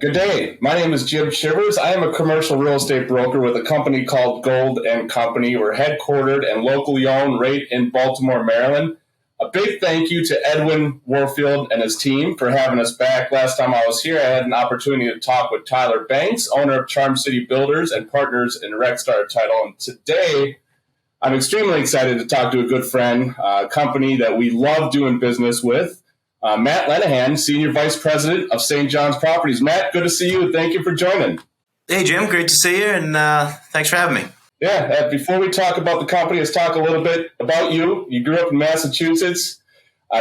Good day. My name is Jim Shivers. I am a commercial real estate broker with a company called Gold and Company. We're headquartered and locally owned right in Baltimore, Maryland. A big thank you to Edwin Warfield and his team for having us back. Last time I was here, I had an opportunity to talk with Tyler Banks, owner of Charm City Builders and partners in Rexstar Title. And today, I'm extremely excited to talk to a good friend, a company that we love doing business with, Matt Lenihan, Senior Vice President of St. John's Properties. Matt, good to see you, and thank you for joining. Hey, Jim. Great to see you, and thanks for having me. Yeah, before we talk about the company, let's talk a little bit about you. You grew up in Massachusetts.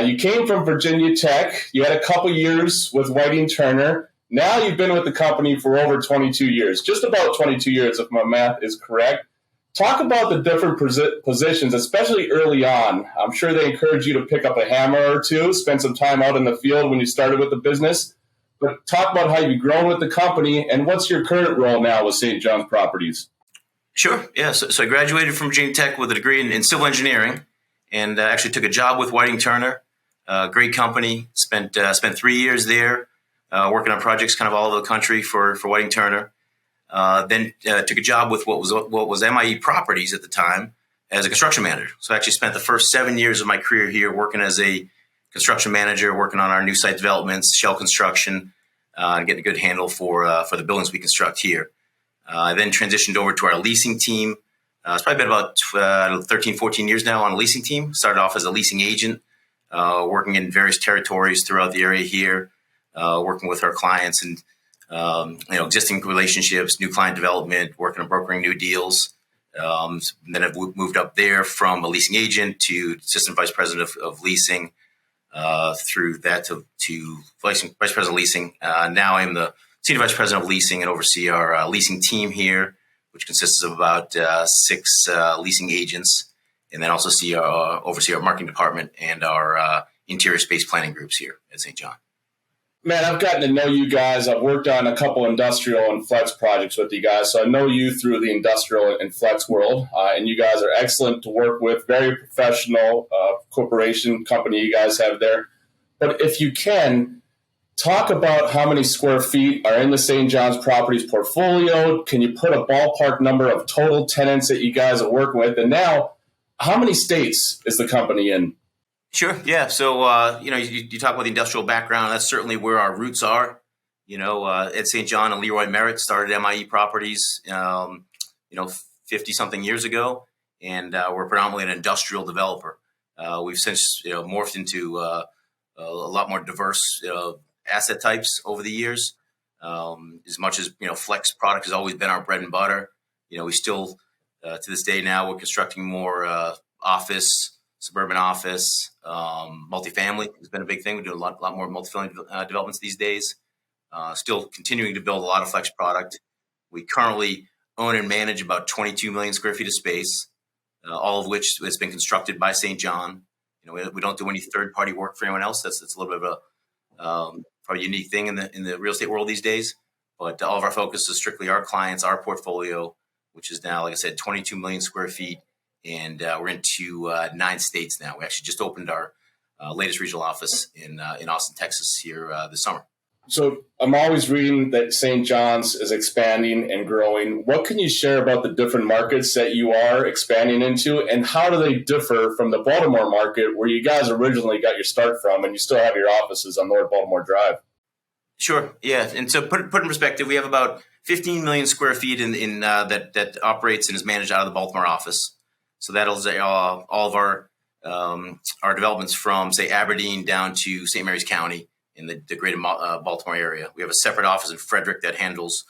You came from Virginia Tech. You had a couple years with Whiting Turner. Now you've been with the company for over 22 years, just about 22 years, if my math is correct. Talk about the different positions, especially early on. I'm sure they encouraged you to pick up a hammer or two, spend some time out in the field when you started with the business. But talk about how you've grown with the company and what's your current role now with St. John's Properties. Sure. Yeah. So I graduated from Virginia Tech with a degree in civil engineering, and actually took a job with Whiting Turner. Great company. Spent 3 years there, working on projects kind of all over the country for Whiting Turner. Then took a job with what was MIE Properties at the time as a construction manager. So I actually spent the first 7 years of my career here working as a construction manager, working on our new site developments, shell construction, and getting a good handle for the buildings we construct here. I then transitioned over to our leasing team. It's probably been about 13, 14 years now on a leasing team. Started off as a leasing agent, working in various territories throughout the area here, working with our clients and existing relationships, new client development, working on brokering new deals. Then I've moved up there from a leasing agent to assistant vice president of leasing, through that to vice president of leasing. Now I'm the senior vice president of leasing and oversee our leasing team here, which consists of about 6 leasing agents, and then also oversee our marketing department and our interior space planning groups here at St. John. Man, I've gotten to know you guys. I've worked on a couple industrial and flex projects with you guys, so I know you through the industrial and flex world, and you guys are excellent to work with, very professional corporation company you guys have there. But if you can, talk about how many square feet are in the St. John's Properties portfolio. Can you put a ballpark number of total tenants that you guys are working with? And now, how many states is the company in? Sure. Yeah. So, you talk about the industrial background. That's certainly where our roots are. Ed St. John and Leroy Merritt started MIE Properties, 50 something years ago. And we're predominantly an industrial developer. We've since, morphed into a lot more diverse asset types over the years. As much as, flex product has always been our bread and butter. We still, to this day now, we're constructing more office, suburban office, multifamily has been a big thing. We do a lot more multifamily developments these days. Still continuing to build a lot of flex product. We currently own and manage about 22 million square feet of space, all of which has been constructed by St. John. We don't do any third-party work for anyone else. That's a little bit of a probably unique thing in the real estate world these days. But all of our focus is strictly our clients, our portfolio, which is now, like I said, 22 million square feet. And we're into 9 states now. We actually just opened our latest regional office in Austin, Texas here this summer. So I'm always reading that St. John's is expanding and growing. What can you share about the different markets that you are expanding into, and how do they differ from the Baltimore market where you guys originally got your start from and you still have your offices on North Baltimore Drive? Sure. Yeah. And so put in perspective, we have about 15 million square feet in that operates and is managed out of the Baltimore office. So that'll all of our developments from, say, Aberdeen down to St. Mary's County in the greater Baltimore area. We have a separate office in Frederick that handles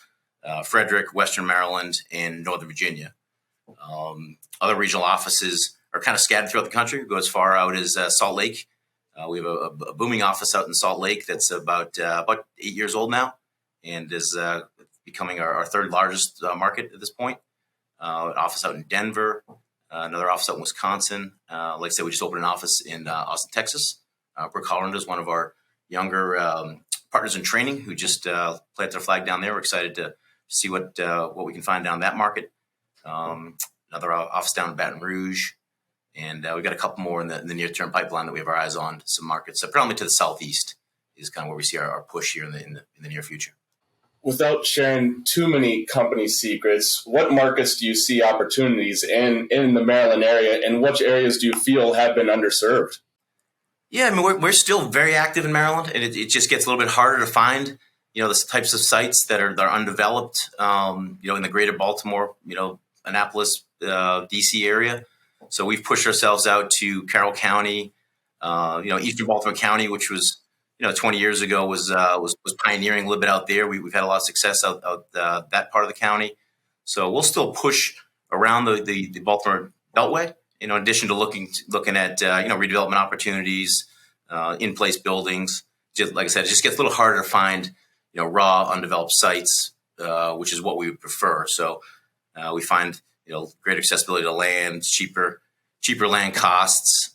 Frederick, Western Maryland, and Northern Virginia. Other regional offices are kind of scattered throughout the country. We go as far out as Salt Lake. We have a booming office out in Salt Lake that's about 8 years old now and is becoming our third largest market at this point. An office out in Denver. Another office out in Wisconsin. Like I said, we just opened an office in Austin, Texas. Brooke Holland is one of our younger partners in training who just planted their flag down there. We're excited to see what we can find down that market. Another office down in Baton Rouge. And we've got a couple more in the near-term pipeline that we have our eyes on. Some markets, predominantly to the southeast, is kind of where we see our push here in the near future. without sharing too many company secrets, what markets do you see opportunities in the Maryland area, and which areas do you feel have been underserved? Yeah, I mean, we're still very active in Maryland, and it just gets a little bit harder to find, the types of sites that are undeveloped, in the greater Baltimore, Annapolis, DC area. So we've pushed ourselves out to Carroll County, Eastern Baltimore County, which was, 20 years ago was pioneering a little bit out there. We've had a lot of success out that part of the county. So we'll still push around the Baltimore Beltway, in addition to looking at redevelopment opportunities, in place buildings. Just like I said, it just gets a little harder to find raw undeveloped sites, which is what we would prefer. So we find greater accessibility to land, cheaper land costs,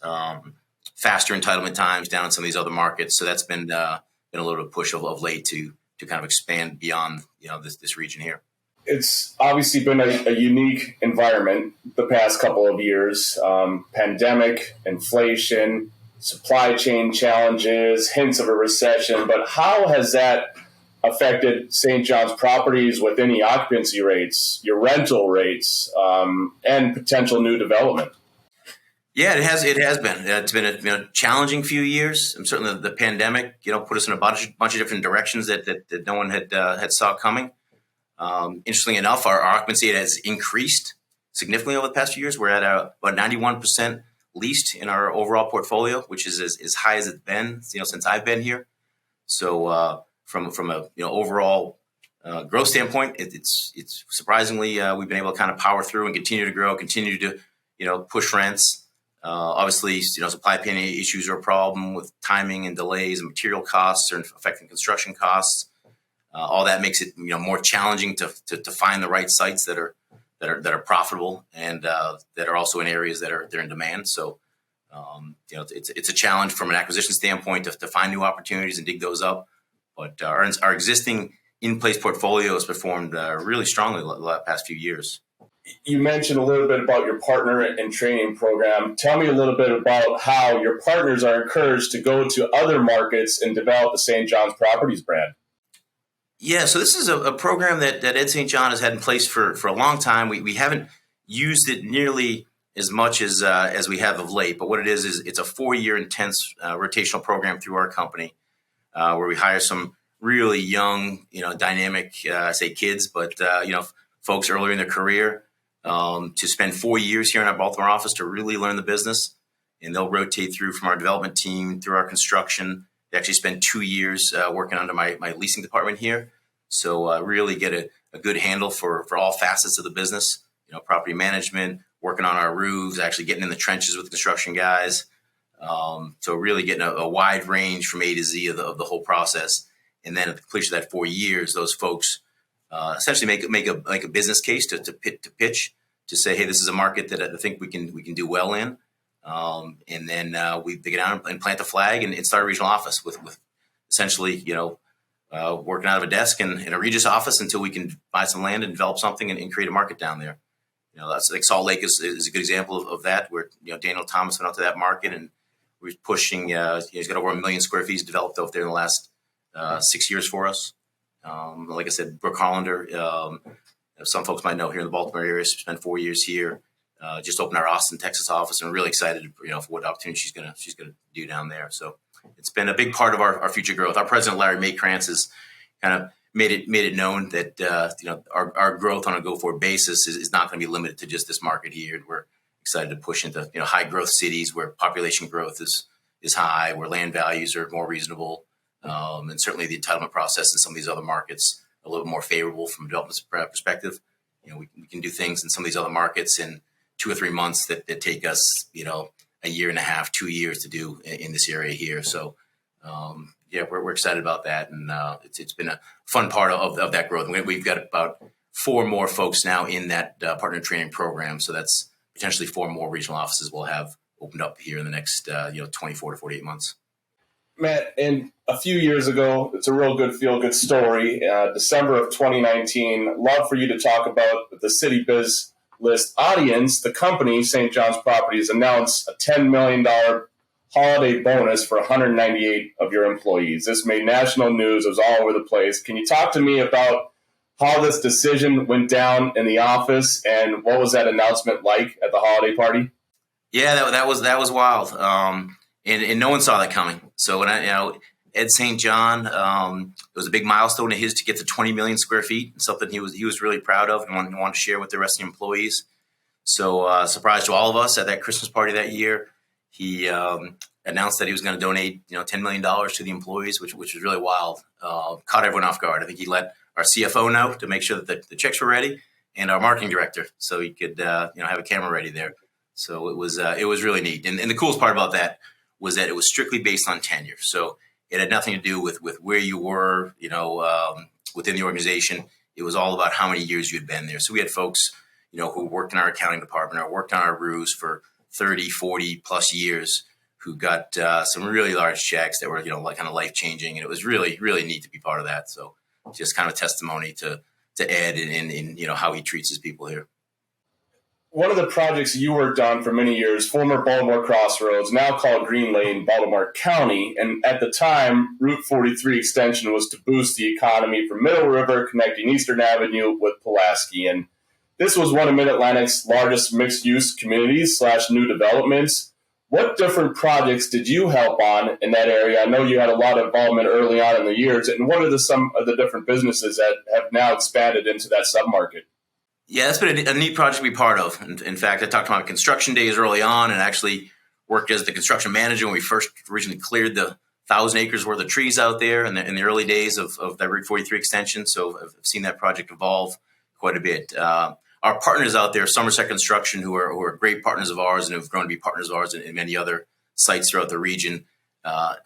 faster entitlement times down in some of these other markets. So that's been a little bit of push of late to kind of expand beyond this region here. It's obviously been a unique environment the past couple of years. Pandemic, inflation, supply chain challenges, hints of a recession. But how has that affected St. John's properties with any occupancy rates, your rental rates, and potential new development? Yeah, it has been. It's been a challenging few years. And certainly the pandemic, put us in a bunch of different directions that no one had saw coming. Interestingly enough, our occupancy has increased significantly over the past few years. We're at about 91% leased in our overall portfolio, which is as high as it's been, since I've been here. So from a overall growth standpoint, it's surprisingly we've been able to kind of power through and continue to grow, continue to push rents. Obviously, supply chain issues are a problem with timing and delays, and material costs are affecting construction costs. All that makes it more challenging to find the right sites that are profitable and that are also in areas they're in demand. So it's a challenge from an acquisition standpoint to find new opportunities and dig those up. But our existing in-place portfolio has performed really strongly the past few years. You mentioned a little bit about your partner and training program. Tell me a little bit about how your partners are encouraged to go to other markets and develop the St. John's Properties brand. Yeah, so this is a program that Ed St. John has had in place for a long time. We haven't used it nearly as much as we have of late, but what it is it's a 4-year intense rotational program through our company where we hire some really young, dynamic, I say kids, but folks earlier in their career to spend 4 years here in our Baltimore office to really learn the business, and they'll rotate through from our development team through our construction. They actually spend 2 years working under my leasing department here. So really get a good handle for all facets of the business, property management, working on our roofs, actually getting in the trenches with the construction guys. So really getting a wide range from A to Z of the whole process. And then at the completion of that 4 years, those folks essentially make a business case to pitch to say, hey, this is a market that I think we can do well in. And then they get down and plant the flag and start a regional office with essentially, working out of a desk in a Regis office until we can buy some land and develop something and create a market down there. That's like Salt Lake is a good example of that, where Daniel Thomas went out to that market and we're pushing. He's got over 1 million square feet developed out there in the last 6 years for us. Like I said, Brooke Hollander, some folks might know here in the Baltimore area, spent 4 years here. Just opened our Austin, Texas office, and really excited, for what opportunity she's gonna do down there. So it's been a big part of our future growth. Our president, Larry Maykrantz, has kind of made it known that our growth on a go-forward basis is not going to be limited to just this market here. We're excited to push into high growth cities where population growth is high, where land values are more reasonable, and certainly the entitlement process in some of these other markets a little more favorable from a development perspective. We can do things in some of these other markets in 2 or 3 months that take us, a year and a half, 2 years to do in this area here. So, we're excited about that. And it's been a fun part of that growth. We've got about 4 more folks now in that partner training program. So that's potentially 4 more regional offices we'll have opened up here in the next, 24 to 48 months. Matt, and a few years ago, it's a real good feel-good story. December of 2019, love for you to talk about the Citybiz list audience. The company, St. John's Properties, announced a $10 million holiday bonus for 198 of your employees. This made national news. It was all over the place. Can you talk to me about how this decision went down in the office and what was that announcement like at the holiday party? Yeah, that was wild, and no one saw that coming. So when Ed St. John, it was a big milestone of his to get to 20 million square feet, something he was really proud of and wanted to share with the rest of the employees. So surprise to all of us at that Christmas party that year, he announced that he was going to donate $10 million to the employees, which was really wild. Caught everyone off guard. I think he let our CFO know to make sure that the checks were ready, and our marketing director, so he could have a camera ready there. So it was really neat. And the coolest part about that was that it was strictly based on tenure. So it had nothing to do with where you were, within the organization. It was all about how many years you had been there. So we had folks, who worked in our accounting department or worked on our roofs for 30, 40 plus years, who got some really large checks that were, kind of life changing. And it was really, really neat to be part of that. So just kind of testimony to Ed and how he treats his people here. One of the projects you worked on for many years, former Baltimore Crossroads, now called Green Lane, Baltimore County, and at the time, Route 43 extension was to boost the economy from Middle River, connecting Eastern Avenue with Pulaski. And this was one of Mid-Atlantic's largest mixed-use communities / new developments. What different projects did you help on in that area? I know you had a lot of involvement early on in the years, and what are some of the different businesses that have now expanded into that submarket? Yeah, that's been a neat project to be part of. In fact, I talked about construction days early on and actually worked as the construction manager when we first originally cleared the 1,000 acres worth of trees out there in the early days of that Route 43 extension. So I've seen that project evolve quite a bit. Our partners out there, Somerset Construction, who are great partners of ours and have grown to be partners of ours in many other sites throughout the region,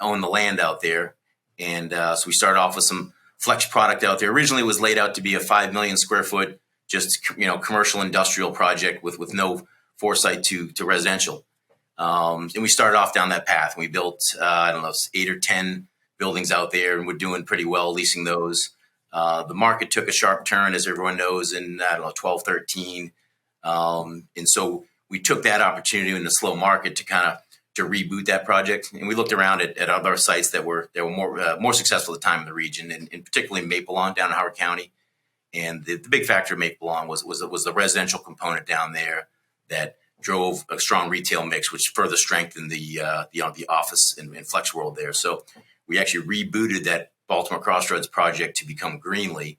own the land out there. And so we started off with some flex product out there. Originally, it was laid out to be a 5 million square foot just commercial industrial project with no foresight to residential. And we started off down that path. And we built, 8 or 10 buildings out there, and we're doing pretty well leasing those. The market took a sharp turn, as everyone knows, in 12, 13. And so we took that opportunity in the slow market to reboot that project. And we looked around at other sites that were more successful at the time in the region, and particularly Maple Lawn down in Howard County. And the big factor of Maple Lawn was the residential component down there that drove a strong retail mix, which further strengthened the office and flex world there. So we actually rebooted that Baltimore Crossroads project to become Greenly.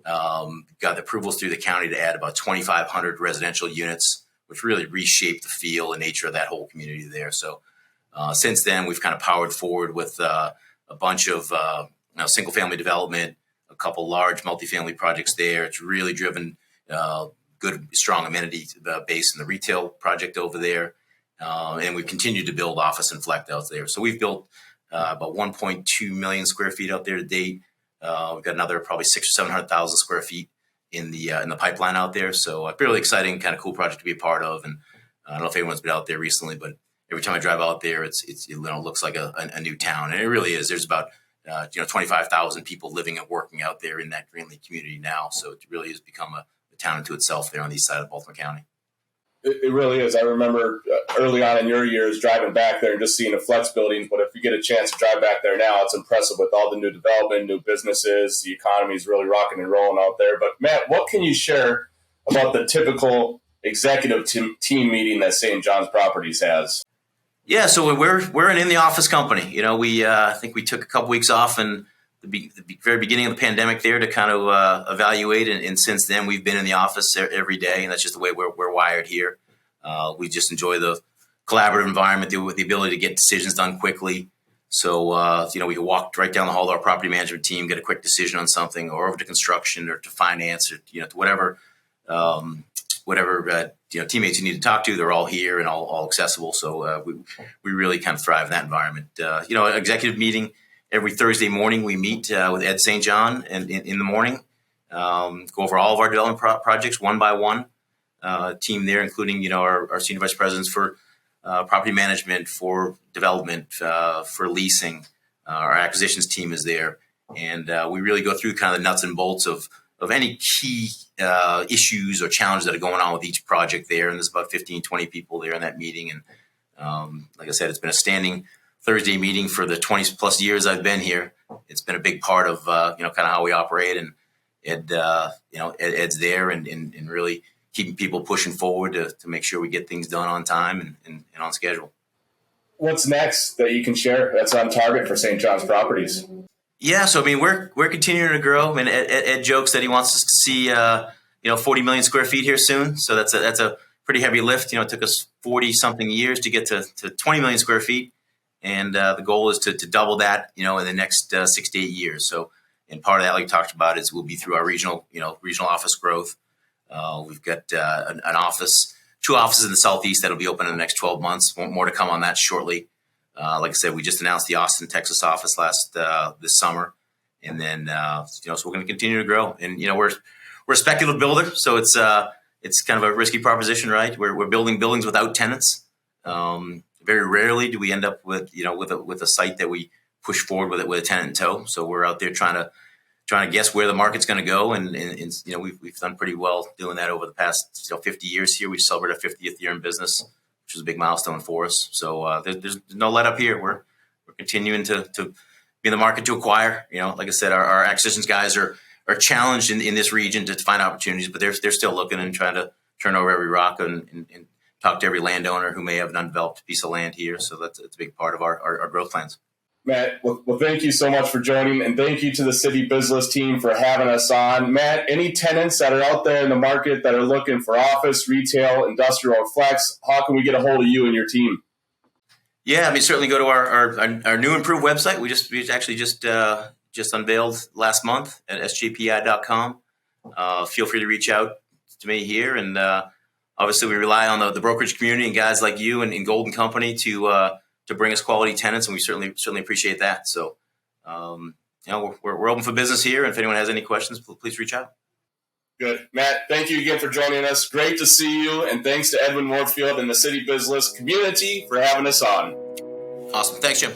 Got the approvals through the county to add about 2,500 residential units, which really reshaped the feel and nature of that whole community there. So since then, we've kind of powered forward with a bunch of single family development, a couple large multifamily projects there. It's really driven good, strong amenity base in the retail project over there. And we've continued to build office and flex out there. So we've built about 1.2 million square feet out there to date. We've got another probably 600,000 or 700,000 square feet in the pipeline out there. So a really exciting, kind of cool project to be a part of. And I don't know if anyone's been out there recently, but every time I drive out there, it looks like a new town. And it really is. There's about 25,000 people living and working out there in that Greenlee community now. So it really has become a town unto itself there on the east side of Baltimore County. It really is. I remember early on in your years driving back there and just seeing the flex buildings. But if you get a chance to drive back there now, it's impressive with all the new development, new businesses. The economy is really rocking and rolling out there. But Matt, what can you share about the typical executive team meeting that St. John's Properties has? Yeah, so we're an in-the-office company. We I think we took a couple weeks off in the very beginning of the pandemic there to kind of evaluate, and since then we've been in the office every day, and that's just the way we're wired here. We just enjoy the collaborative environment, the ability to get decisions done quickly. So we can walk right down the hall to our property management team, get a quick decision on something, or over to construction or to finance, or to whatever. Teammates you need to talk to, they're all here and all accessible. So we really kind of thrive in that environment. Executive meeting every Thursday morning. We meet with Ed St. John in the morning, go over all of our development projects one by one. Team there, including our senior vice presidents for property management, for development, for leasing. Our acquisitions team is there, and we really go through kind of the nuts and bolts of any key issues or challenges that are going on with each project there. And there's about 15, 20 people there in that meeting. And Like I said, it's been a standing Thursday meeting for the 20 plus years I've been here. It's been a big part of kind of how we operate, and Ed's there and really keeping people pushing forward to make sure we get things done on time and on schedule. What's next that you can share that's on target for St. John's Properties? Yeah, so I mean we're continuing to grow. I mean Ed jokes that he wants us to see 40 million square feet here soon. So that's a pretty heavy lift. It took us 40 something years to get to 20 million square feet, and the goal is to double that in the next 6 to 8 years. So, and part of that, like we talked about, is will be through our regional office growth. We've got two offices in the Southeast that'll be open in the next 12 months. More to come on that shortly. Like I said, we just announced the Austin, Texas office this summer, and then so we're going to continue to grow. And we're a speculative builder, so it's kind of a risky proposition, right? We're building buildings without tenants. Very rarely do we end up with a site that we push forward with a tenant in tow. So we're out there trying to guess where the market's going to go, and we've done pretty well doing that over the past 50 years here. We celebrated our 50th year in business, which is a big milestone for us. So there's no let up here. We're continuing to be in the market to acquire. Like I said, our acquisitions guys are challenged in this region to find opportunities, but they're still looking and trying to turn over every rock and talk to every landowner who may have an undeveloped piece of land here. So that's a big part of our growth plans. Matt, well, thank you so much for joining, and thank you to the Citybiz team for having us on. Matt, any tenants that are out there in the market that are looking for office, retail, industrial, or flex, how can we get a hold of you and your team? Yeah, I mean, certainly go to our new improved website. We actually just unveiled last month at sjpi.com. Feel free to reach out to me here, and obviously we rely on the brokerage community and guys like you and Golden Company to bring us quality tenants, and we certainly appreciate that. So, we're open for business here, and if anyone has any questions, please reach out. Good. Matt, thank you again for joining us. Great to see you, and thanks to Edwin Warfield and the Citybiz community for having us on. Awesome. Thanks, Jim.